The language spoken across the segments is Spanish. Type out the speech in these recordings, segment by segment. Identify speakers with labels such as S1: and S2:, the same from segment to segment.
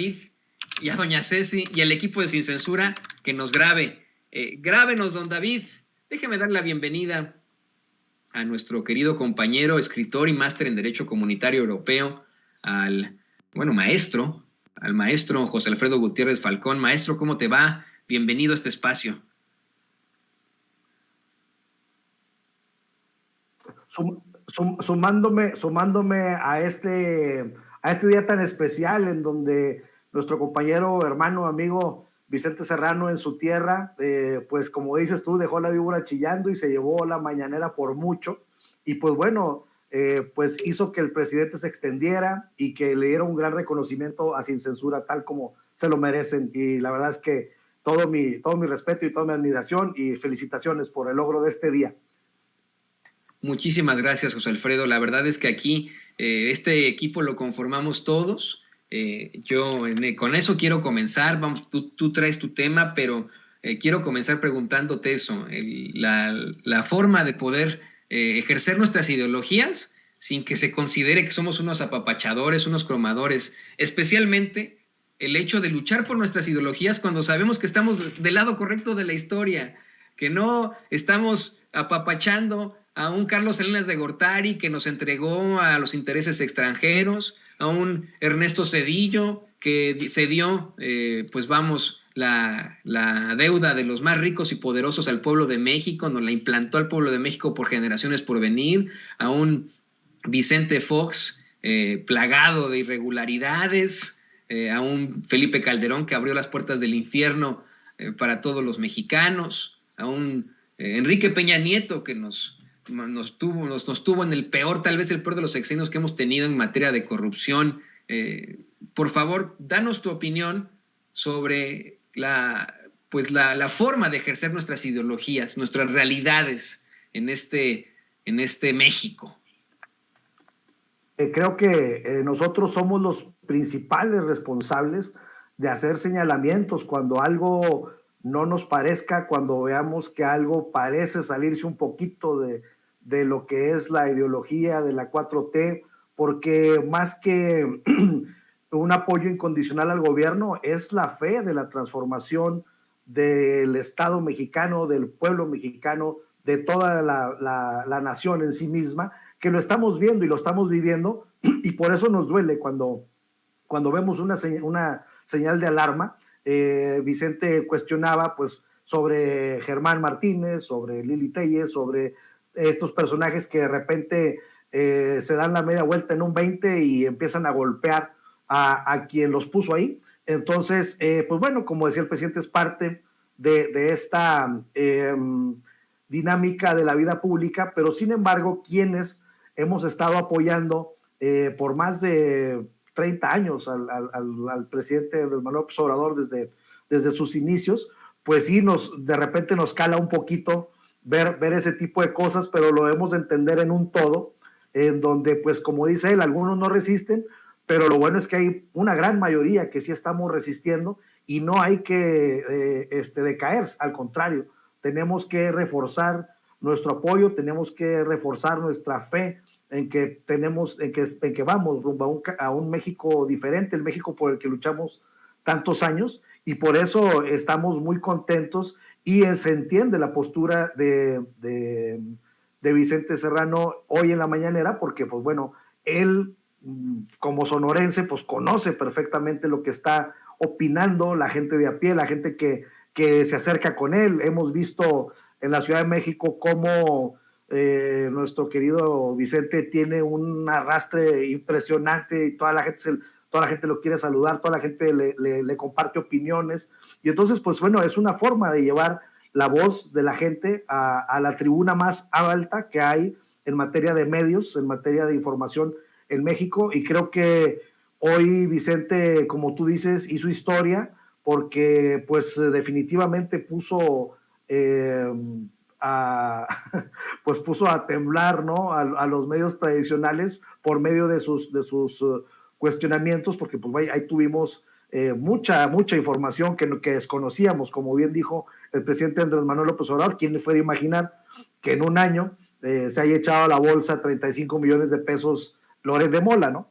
S1: y a doña Ceci y al equipo de Sin Censura que nos grabe. Grábenos, don David. Déjeme dar la bienvenida a nuestro querido compañero, escritor y máster en Derecho Comunitario Europeo, al maestro José Alfredo Gutiérrez Falcón. Maestro, ¿cómo te va? Bienvenido a este espacio.
S2: Sumándome a este día tan especial en donde nuestro compañero, hermano, amigo Vicente Serrano en su tierra, pues como dices tú, dejó la víbora chillando y se llevó la mañanera por mucho, y pues bueno, pues hizo que el presidente se extendiera y que le diera un gran reconocimiento a Sin Censura, tal como se lo merecen, y la verdad es que todo mi respeto y toda mi admiración y felicitaciones por el logro de este día.
S1: Muchísimas gracias, José Alfredo. La verdad es que aquí este equipo lo conformamos todos. Con eso quiero comenzar. Tú traes tu tema, pero quiero comenzar preguntándote eso. La forma de poder ejercer nuestras ideologías sin que se considere que somos unos apapachadores, unos cromadores. Especialmente el hecho de luchar por nuestras ideologías cuando sabemos que estamos del lado correcto de la historia, que no estamos apapachando a un Carlos Salinas de Gortari que nos entregó a los intereses extranjeros, a un Ernesto Zedillo que cedió, la deuda de los más ricos y poderosos al pueblo de México, nos la implantó al pueblo de México por generaciones por venir, a un Vicente Fox plagado de irregularidades, a un Felipe Calderón que abrió las puertas del infierno para todos los mexicanos, a un Enrique Peña Nieto que nos tuvo en el peor, tal vez el peor de los sexenios que hemos tenido en materia de corrupción. Por favor, danos tu opinión sobre la forma de ejercer nuestras ideologías, nuestras realidades en este México.
S2: Creo que nosotros somos los principales responsables de hacer señalamientos cuando algo no nos parezca, cuando veamos que algo parece salirse un poquito de lo que es la ideología de la 4T, porque más que un apoyo incondicional al gobierno, es la fe de la transformación del Estado mexicano, del pueblo mexicano, de toda la nación en sí misma, que lo estamos viendo y lo estamos viviendo, y por eso nos duele cuando vemos una señal de alarma. Vicente cuestionaba pues sobre Germán Martínez, sobre Lili Telles, sobre estos personajes que de repente se dan la media vuelta en un 20 y empiezan a golpear a quien los puso ahí. Entonces, pues bueno, como decía el presidente, es parte de esta dinámica de la vida pública, pero sin embargo, quienes hemos estado apoyando por más de 30 años al presidente Andrés Manuel López Obrador desde sus inicios, pues sí, de repente nos cala un poquito ver ese tipo de cosas, pero lo debemos de entender en un todo, en donde, pues como dice él, algunos no resisten, pero lo bueno es que hay una gran mayoría que sí estamos resistiendo y no hay que decaer, al contrario, tenemos que reforzar nuestro apoyo, tenemos que reforzar nuestra fe en que vamos rumbo a un México diferente, el México por el que luchamos tantos años, y por eso estamos muy contentos y se entiende la postura de Vicente Serrano hoy en la mañanera, porque pues bueno, él como sonorense pues conoce perfectamente lo que está opinando la gente de a pie, la gente que se acerca con él. Hemos visto en la Ciudad de México cómo nuestro querido Vicente tiene un arrastre impresionante y toda la gente lo quiere saludar, toda la gente le comparte opiniones, y entonces pues bueno, es una forma de llevar la voz de la gente a la tribuna más alta que hay en materia de medios, en materia de información en México, y creo que hoy Vicente, como tú dices, hizo historia porque pues definitivamente puso puso a temblar, ¿no?, a los medios tradicionales por medio de sus cuestionamientos, porque pues ahí tuvimos mucha información que desconocíamos, como bien dijo el presidente Andrés Manuel López Obrador. ¿Quién le fuera a imaginar que en un año se haya echado a la bolsa 35 millones de pesos Loret de Mola, ¿no?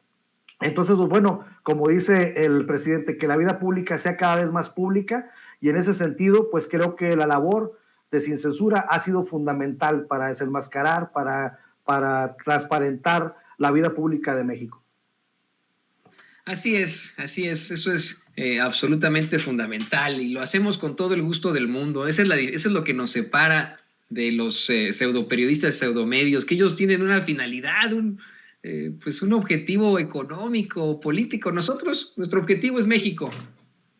S2: Entonces, pues bueno, como dice el presidente, que la vida pública sea cada vez más pública, y en ese sentido, pues creo que la labor de Sin Censura ha sido fundamental para desenmascarar, para transparentar la vida pública de México.
S1: Así es, eso es absolutamente fundamental y lo hacemos con todo el gusto del mundo. Eso es lo que nos separa de los pseudoperiodistas, pseudomedios, que ellos tienen una finalidad, pues un objetivo económico, político. Nosotros, nuestro objetivo es México,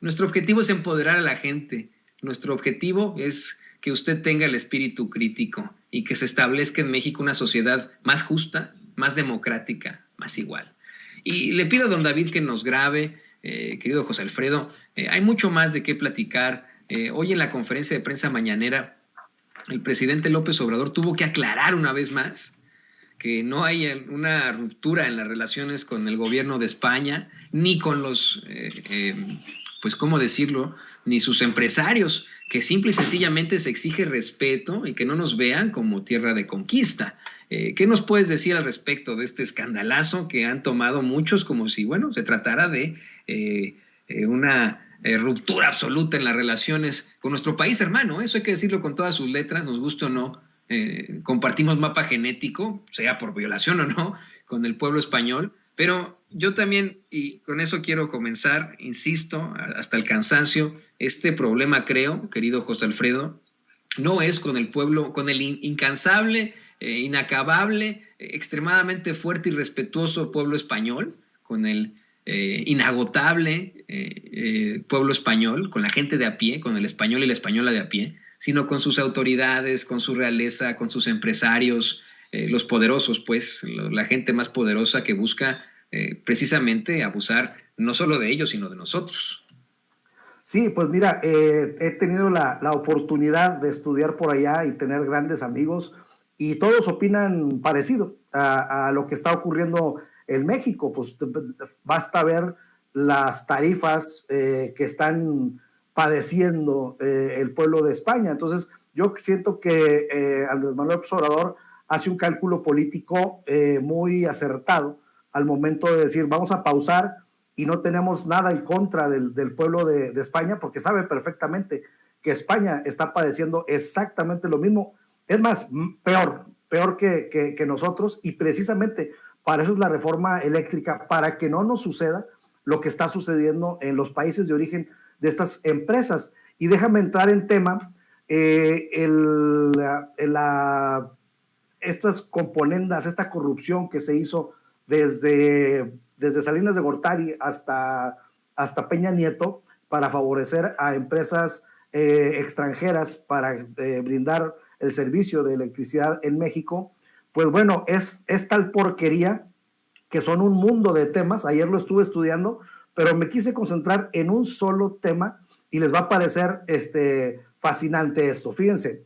S1: nuestro objetivo es empoderar a la gente, nuestro objetivo es que usted tenga el espíritu crítico y que se establezca en México una sociedad más justa, más democrática, más igual. Y le pido a don David que nos grabe, querido José Alfredo, hay mucho más de qué platicar. Hoy en la conferencia de prensa mañanera, el presidente López Obrador tuvo que aclarar una vez más que no hay una ruptura en las relaciones con el gobierno de España, ni con los, pues cómo decirlo, ni sus empresarios, que simple y sencillamente se exige respeto y que no nos vean como tierra de conquista. ¿Qué nos puedes decir al respecto de este escandalazo que han tomado muchos como si, bueno, se tratara de una ruptura absoluta en las relaciones con nuestro país hermano? Eso hay que decirlo con todas sus letras, nos guste o no. Compartimos mapa genético, sea por violación o no, con el pueblo español, pero yo también, y con eso quiero comenzar, insisto, hasta el cansancio, este problema creo, querido José Alfredo, no es con el pueblo, con el incansable, inacabable, extremadamente fuerte y respetuoso pueblo español, con el inagotable pueblo español, con la gente de a pie, con el español y la española de a pie, sino con sus autoridades, con su realeza, con sus empresarios, los poderosos, pues, la gente más poderosa que busca precisamente abusar no solo de ellos, sino de nosotros.
S2: Sí, pues mira, he tenido la oportunidad de estudiar por allá y tener grandes amigos y todos opinan parecido a lo que está ocurriendo en México. Pues basta ver las tarifas que están padeciendo el pueblo de España. Entonces, yo siento que Andrés Manuel López Obrador hace un cálculo político muy acertado al momento de decir, vamos a pausar y no tenemos nada en contra del pueblo de España, porque sabe perfectamente que España está padeciendo exactamente lo mismo, es más, peor que nosotros, y precisamente para eso es la reforma eléctrica, para que no nos suceda lo que está sucediendo en los países de origen de estas empresas. Y déjame entrar en tema, estas componendas, esta corrupción que se hizo desde Salinas de Gortari hasta Peña Nieto para favorecer a empresas extranjeras para brindar el servicio de electricidad en México, pues bueno, es tal porquería que son un mundo de temas. Ayer lo estuve estudiando, pero me quise concentrar en un solo tema y les va a parecer fascinante esto. Fíjense,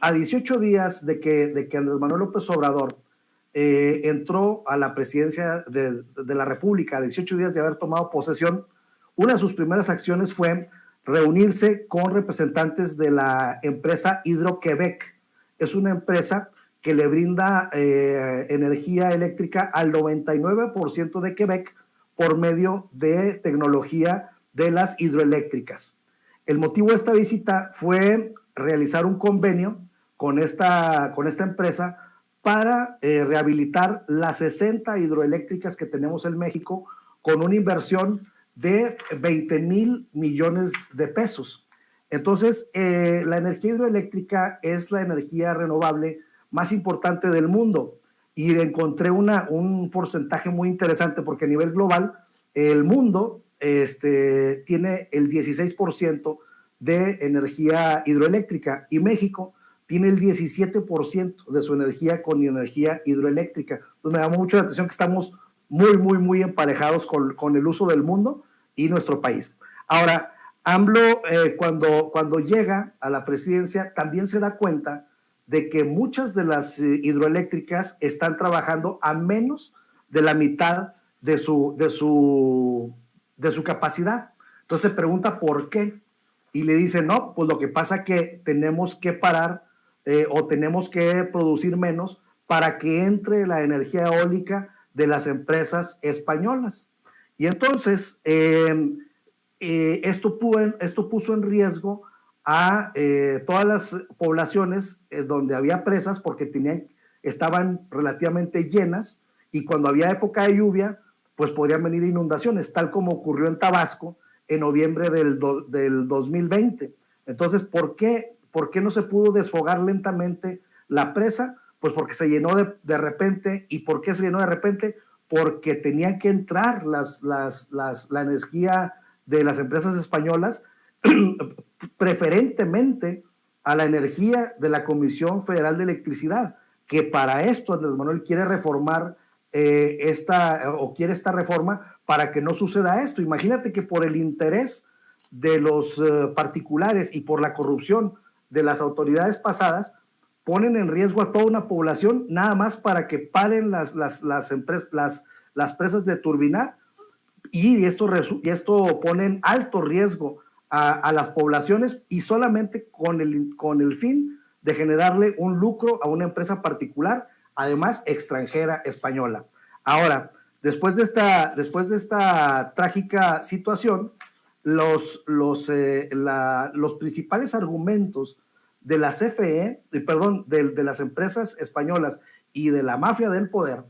S2: a 18 días de que Andrés Manuel López Obrador entró a la presidencia de la República, a 18 días de haber tomado posesión, una de sus primeras acciones fue reunirse con representantes de la empresa Hidro-Quebec. Es una empresa que le brinda energía eléctrica al 99% de Quebec por medio de tecnología de las hidroeléctricas. El motivo de esta visita fue realizar un convenio con esta empresa para rehabilitar las 60 hidroeléctricas que tenemos en México con una inversión de 20,000 millones de pesos. Entonces, la energía hidroeléctrica es la energía renovable más importante del mundo y encontré un porcentaje muy interesante porque a nivel global el mundo tiene el 16% de energía hidroeléctrica y México tiene el 17% de su energía con energía hidroeléctrica. Entonces me llamó mucho la atención que estamos muy emparejados con el uso del mundo y nuestro país. Ahora, AMLO cuando llega a la presidencia también se da cuenta de que muchas de las hidroeléctricas están trabajando a menos de la mitad de su capacidad. Entonces se pregunta por qué y le dice, no, pues lo que pasa es que tenemos que parar o tenemos que producir menos para que entre la energía eólica de las empresas españolas. Y entonces, esto puso en riesgo a todas las poblaciones donde había presas, porque estaban relativamente llenas, y cuando había época de lluvia, pues podrían venir inundaciones, tal como ocurrió en Tabasco en noviembre del 2020. Entonces, ¿por qué no se pudo desfogar lentamente la presa? Pues porque se llenó de repente. ¿Y por qué se llenó de repente? Porque tenían que entrar la energía de las empresas españolas preferentemente a la energía de la Comisión Federal de Electricidad, que para esto Andrés Manuel quiere reformar quiere esta reforma para que no suceda esto. Imagínate que por el interés de los particulares y por la corrupción de las autoridades pasadas, ponen en riesgo a toda una población nada más para que paren las presas de turbinar, y esto pone en alto riesgo a las poblaciones, y solamente con el fin de generarle un lucro a una empresa particular, además extranjera, española. Ahora, después de esta trágica situación, los principales argumentos de la CFE, de las empresas españolas y de la mafia del poder,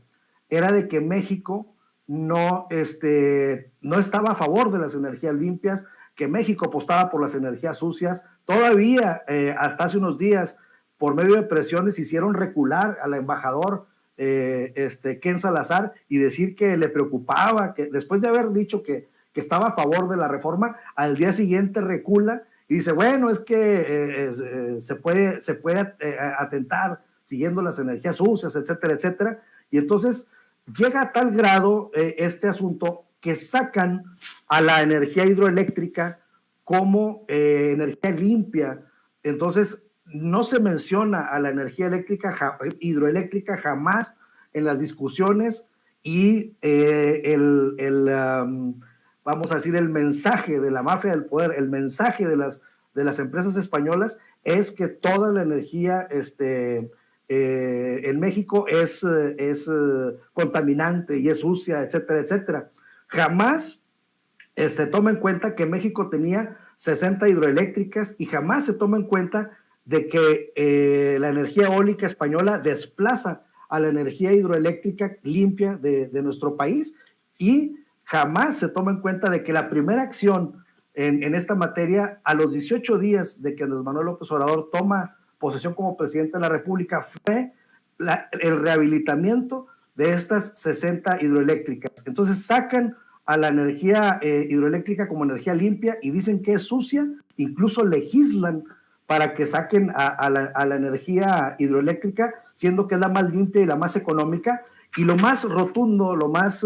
S2: era de que México no estaba a favor de las energías limpias, que México apostaba por las energías sucias. Todavía, hasta hace unos días, por medio de presiones, hicieron recular al embajador Ken Salazar, y decir que le preocupaba, que después de haber dicho que estaba a favor de la reforma, al día siguiente recula y dice, bueno, es que se puede atentar siguiendo las energías sucias, etcétera, etcétera. Y entonces llega a tal grado este asunto que sacan a la energía hidroeléctrica como energía limpia. Entonces, no se menciona a la energía hidroeléctrica jamás en las discusiones, y vamos a decir, el mensaje de la mafia del poder, el mensaje de las empresas españolas, es que toda la energía en México es contaminante y es sucia, etcétera, etcétera. Jamás se toma en cuenta que México tenía 60 hidroeléctricas, y jamás se toma en cuenta de que la energía eólica española desplaza a la energía hidroeléctrica limpia de nuestro país, y jamás se toma en cuenta de que la primera acción en esta materia, a los 18 días de que Andrés Manuel López Obrador toma posesión como presidente de la República, fue el rehabilitamiento de estas 60 hidroeléctricas. Entonces sacan a la energía hidroeléctrica como energía limpia y dicen que es sucia, incluso legislan para que saquen a la energía hidroeléctrica, siendo que es la más limpia y la más económica. Y lo más rotundo, lo más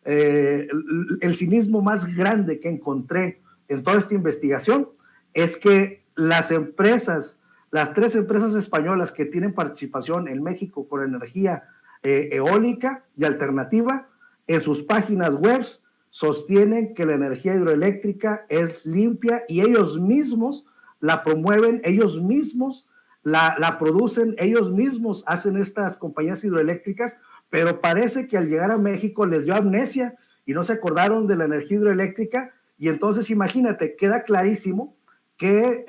S2: el cinismo más grande que encontré en toda esta investigación, es que las tres empresas españolas que tienen participación en México con energía eólica y alternativa, en sus páginas web sostienen que la energía hidroeléctrica es limpia, y ellos mismos la promueven, ellos mismos la producen, ellos mismos hacen estas compañías hidroeléctricas, pero parece que al llegar a México les dio amnesia y no se acordaron de la energía hidroeléctrica. Y entonces imagínate, queda clarísimo que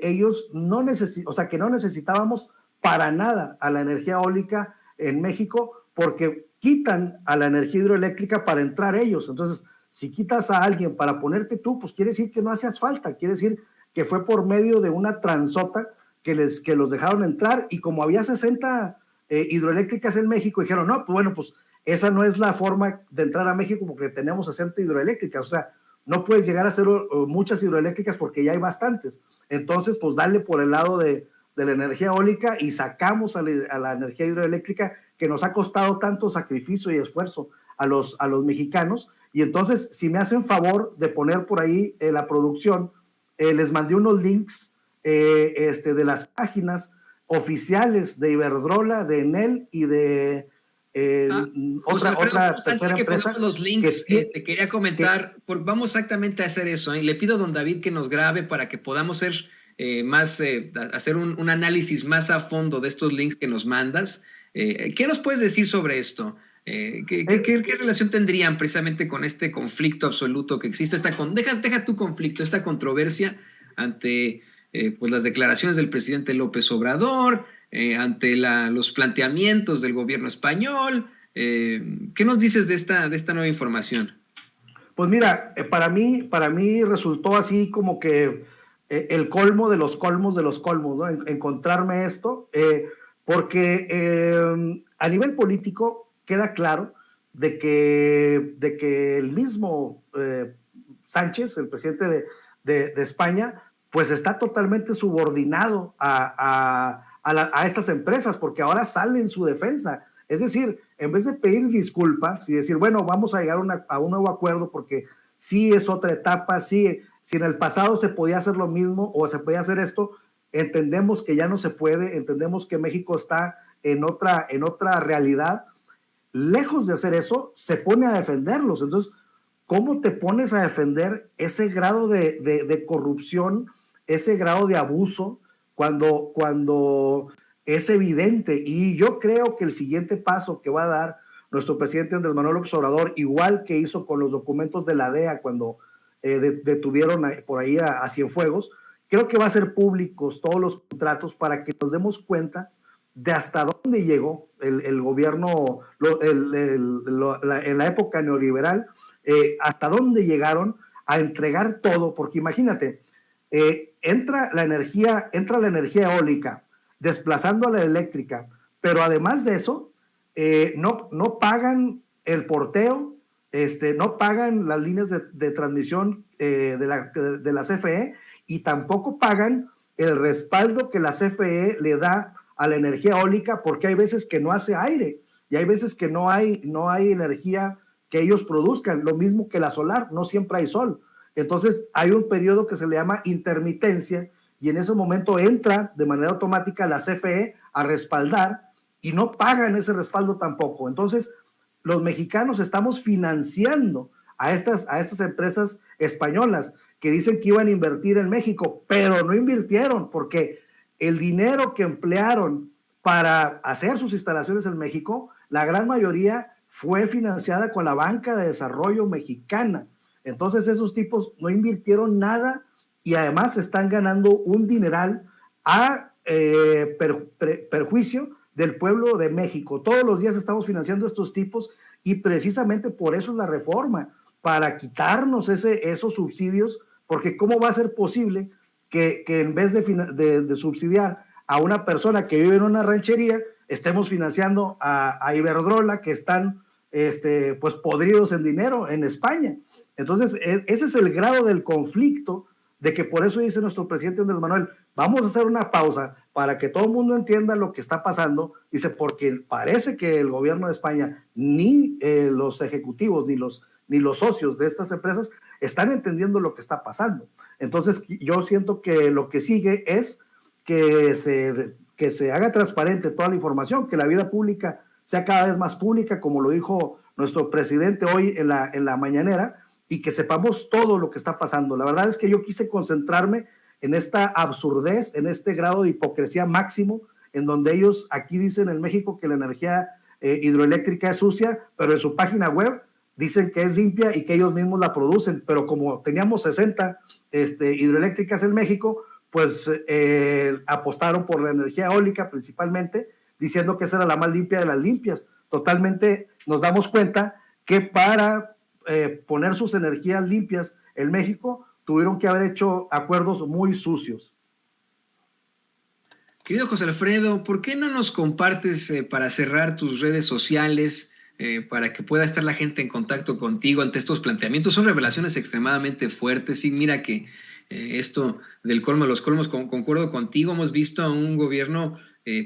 S2: ellos no necesitábamos para nada a la energía eólica en México, porque quitan a la energía hidroeléctrica para entrar ellos. Entonces, si quitas a alguien para ponerte tú, pues quiere decir que no hacías falta, quiere decir que fue por medio de una transota que los dejaron entrar, y como había 60 hidroeléctricas en México, dijeron, no, pues bueno, pues esa no es la forma de entrar a México porque tenemos 60 hidroeléctricas, o sea, no puedes llegar a hacer muchas hidroeléctricas porque ya hay bastantes. Entonces, pues dale por el lado de la energía eólica y sacamos a la energía hidroeléctrica, que nos ha costado tanto sacrificio y esfuerzo a los mexicanos. Y entonces, si me hacen favor de poner por ahí la producción, les mandé unos links de las páginas oficiales de Iberdrola, de Enel y de otra tercera empresa.
S1: Los links, te quería comentar, vamos exactamente a hacer eso. Le pido a don David que nos grabe para que podamos hacer un análisis más a fondo de estos links que nos mandas. ¿Qué nos puedes decir sobre esto? ¿Qué relación tendrían precisamente con este conflicto absoluto que existe? Deja tu conflicto, esta controversia ante pues las declaraciones del presidente López Obrador, ante los planteamientos del gobierno español. ¿Qué nos dices de esta nueva información?
S2: Pues mira, para mí resultó así como que el colmo de los colmos de los colmos, ¿no? Encontrarme esto, porque a nivel político queda claro de que el mismo Sánchez, el presidente de España, pues está totalmente subordinado a estas empresas, porque ahora sale en su defensa. Es decir, en vez de pedir disculpas y decir, bueno, vamos a llegar a un nuevo acuerdo porque sí es otra etapa, sí, si en el pasado se podía hacer lo mismo o se podía hacer esto, entendemos que ya no se puede, entendemos que México está en otra realidad. Lejos de hacer eso, se pone a defenderlos. Entonces, ¿cómo te pones a defender ese grado de corrupción, ese grado de abuso, cuando es evidente? Y yo creo que el siguiente paso que va a dar nuestro presidente Andrés Manuel López Obrador, igual que hizo con los documentos de la DEA cuando detuvieron por ahí a Cienfuegos, creo que va a ser públicos todos los contratos para que nos demos cuenta de hasta dónde llegó el gobierno en la época neoliberal, hasta dónde llegaron a entregar todo, porque imagínate, entra la energía eólica, desplazando a la eléctrica, pero además de eso, no pagan el porteo, no pagan las líneas de transmisión de la CFE y tampoco pagan el respaldo que la CFE le da a la energía eólica, porque hay veces que no hace aire y hay veces que no hay energía que ellos produzcan, lo mismo que la solar, no siempre hay sol. Entonces hay un periodo que se le llama intermitencia y en ese momento entra de manera automática la CFE a respaldar y no pagan ese respaldo tampoco. Entonces los mexicanos estamos financiando a estas empresas españolas que dicen que iban a invertir en México, pero no invirtieron porque el dinero que emplearon para hacer sus instalaciones en México, la gran mayoría fue financiada con la banca de desarrollo mexicana. Entonces esos tipos no invirtieron nada y además están ganando un dineral a perjuicio del pueblo de México. Todos los días estamos financiando a estos tipos y precisamente por eso es la reforma, para quitarnos esos subsidios, porque ¿cómo va a ser posible que en vez de subsidiar a una persona que vive en una ranchería, estemos financiando a Iberdrola, que están pues podridos en dinero en España? Entonces, ese es el grado del conflicto, de que por eso dice nuestro presidente Andrés Manuel, vamos a hacer una pausa para que todo el mundo entienda lo que está pasando. Dice, porque parece que el gobierno de España, ni los ejecutivos, ni los socios de estas empresas están entendiendo lo que está pasando. Entonces, yo siento que lo que sigue es que se haga transparente toda la información, que la vida pública sea cada vez más pública, como lo dijo nuestro presidente hoy en la mañanera, y que sepamos todo lo que está pasando. La verdad es que yo quise concentrarme en esta absurdez, en este grado de hipocresía máximo, en donde ellos aquí dicen en México que la energía hidroeléctrica es sucia, pero en su página web dicen que es limpia y que ellos mismos la producen, pero como teníamos 60 hidroeléctricas en México, pues apostaron por la energía eólica principalmente, diciendo que esa era la más limpia de las limpias. Totalmente nos damos cuenta que para poner sus energías limpias en México tuvieron que haber hecho acuerdos muy sucios.
S1: Querido José Alfredo, ¿por qué no nos compartes para cerrar tus redes sociales para que pueda estar la gente en contacto contigo ante estos planteamientos? Son revelaciones extremadamente fuertes. Mira que esto del colmo de los colmos, concuerdo contigo, hemos visto a un gobierno,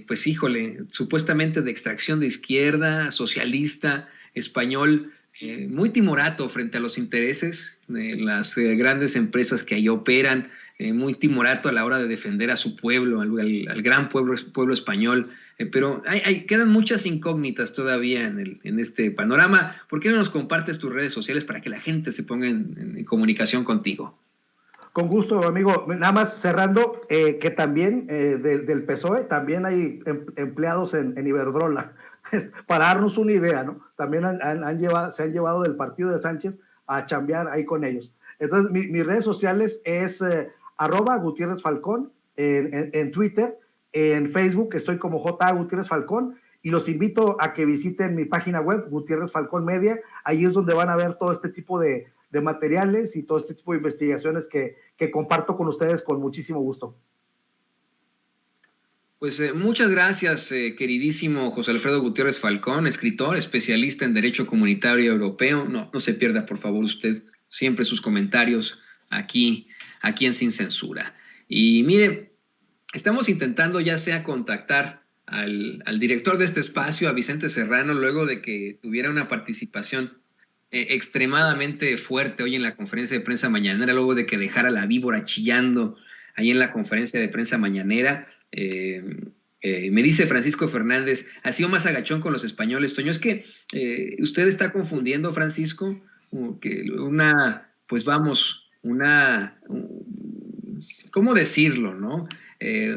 S1: pues híjole, supuestamente de extracción de izquierda, socialista, español, muy timorato frente a los intereses de las grandes empresas que ahí operan, muy timorato a la hora de defender a su pueblo, al gran pueblo español, pero quedan muchas incógnitas todavía en este panorama. ¿Por qué no nos compartes tus redes sociales para que la gente se ponga en comunicación contigo?
S2: Con gusto, amigo. Nada más cerrando, que también del PSOE también hay empleados en Iberdrola. para darnos una idea, ¿no? También se han llevado del partido de Sánchez a chambear ahí con ellos. Entonces, mis redes sociales es @Gutiérrez Falcón en Twitter, en Facebook estoy como J. Gutiérrez Falcón, y los invito a que visiten mi página web, Gutiérrez Falcón Media. Ahí es donde van a ver todo este tipo de materiales y todo este tipo de investigaciones que comparto con ustedes con muchísimo gusto.
S1: Pues muchas gracias, queridísimo José Alfredo Gutiérrez Falcón, escritor, especialista en Derecho Comunitario Europeo. No se pierda, por favor, usted siempre sus comentarios aquí en Sin Censura. Y mire, estamos intentando ya sea contactar al director de este espacio, a Vicente Serrano, luego de que tuviera una participación extremadamente fuerte hoy en la conferencia de prensa mañanera, luego de que dejara la víbora chillando ahí en la conferencia de prensa mañanera. Me dice Francisco Fernández, ha sido más agachón con los españoles, Toño. Es que usted está confundiendo, Francisco, que ¿cómo decirlo, no?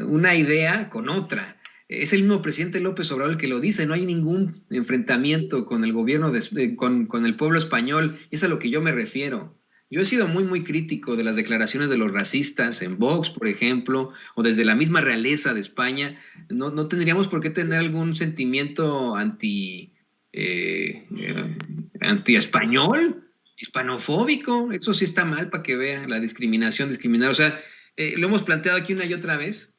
S1: Una idea con otra. Es el mismo presidente López Obrador el que lo dice, no hay ningún enfrentamiento con el gobierno, con el pueblo español, y es a lo que yo me refiero. Yo he sido muy, muy crítico de las declaraciones de los racistas en Vox, por ejemplo, o desde la misma realeza de España. No tendríamos por qué tener algún sentimiento anti-español, hispanofóbico. Eso sí está mal, para que vean la discriminación, discriminar. O sea, lo hemos planteado aquí una y otra vez,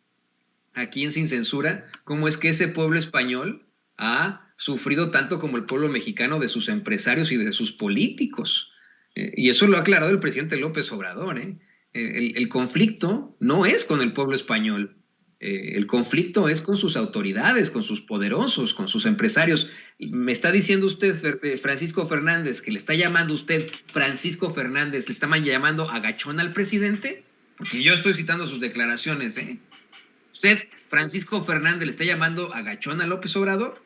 S1: aquí en Sin Censura, cómo es que ese pueblo español ha sufrido tanto como el pueblo mexicano de sus empresarios y de sus políticos. Y eso lo ha aclarado el presidente López Obrador. El conflicto no es con el pueblo español, el conflicto es con sus autoridades, con sus poderosos, con sus empresarios. Me está diciendo usted, Francisco Fernández, que le está llamando usted, Francisco Fernández, le está llamando agachón al presidente, porque yo estoy citando sus declaraciones. ¿Usted, Francisco Fernández, le está llamando agachón a López Obrador?